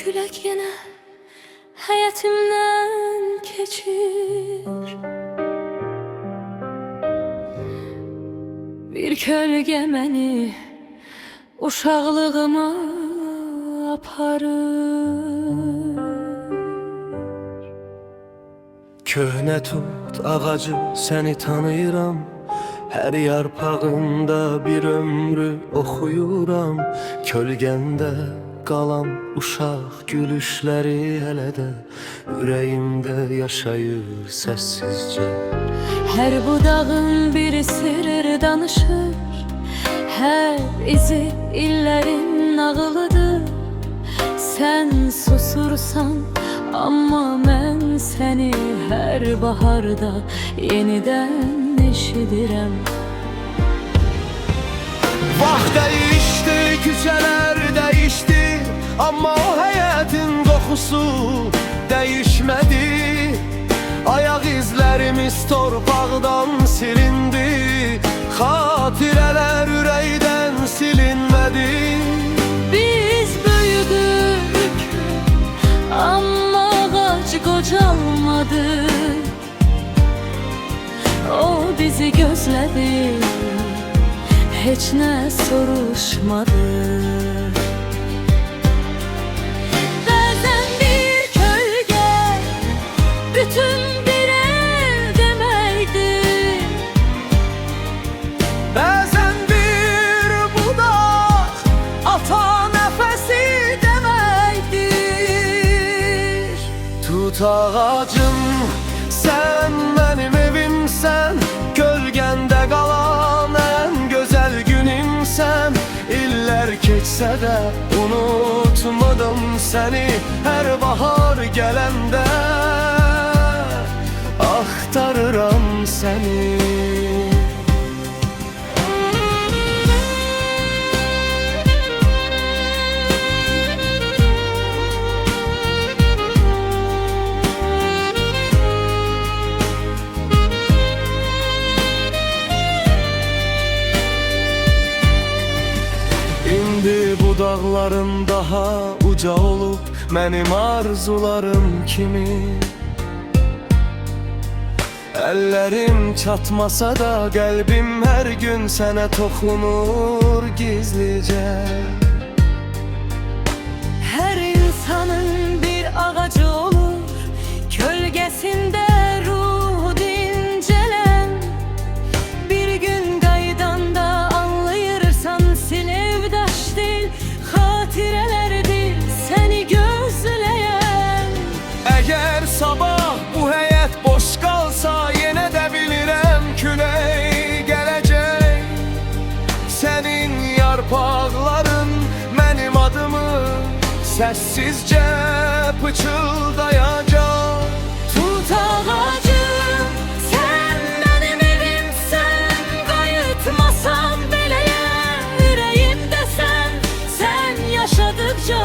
külək yenə həyətimdən keçir. Bir kölgə məni uşaqlığıma aparır. Köhnə tut ağacı səni tanıyıram, hər yarpağında bir ömrü oxuyuram. Kölgəndə qalan uşaq gülüşləri hələ də ürəyimdə yaşayır səssizcə. Hər budağın bir sır danışır, hər izi illərin nağılıdır. Sən susursan, amma mən səni hər baharda yenidən eşidirəm. Vaxt dəyişdi, küçələr dəyişdi, amma o həyətin qoxusu dəyişmədi. Ayaq izlərimiz torpaqdan silindi, xatirələr ürəkdən silinmədi. Biz böyüdük, amma ağac qocalmadı. O bizi gözlədi, heç nə soruşmadı. Bəzən bir kölgə bütün bir ev deməkdir. Bəzən bir budaq ata nəfəsi deməkdir. Tut ağacım, sən mənim evimsən, gölgəndə qalan ən gözəl günümsən. İllər keçsə də unutmadım səni, hər bahar gələndə axtarıram səni. İndi bu dağlarım daha uca olub, mənim arzularım kimi. Əllərim çatmasa da qəlbim hər gün sənə toxunur gizlicə. Hər insanın bir ağacı olur, kölgəsində ruhu dincələn. Bir gün qaydanda anlayırsan, sinevdaş deyil, xatirələrdir səni gözləyən. Əgər sabah bu həyət boş qalsa, yenə də bilirəm külək gələcək. Sənin yarpaqların mənim adımı səssizcə pıçıldayacaq. Tut ağacım, sən mənim evimsən, qayıtmasam beləyə ürəyimdəsən. Sən yaşadıkca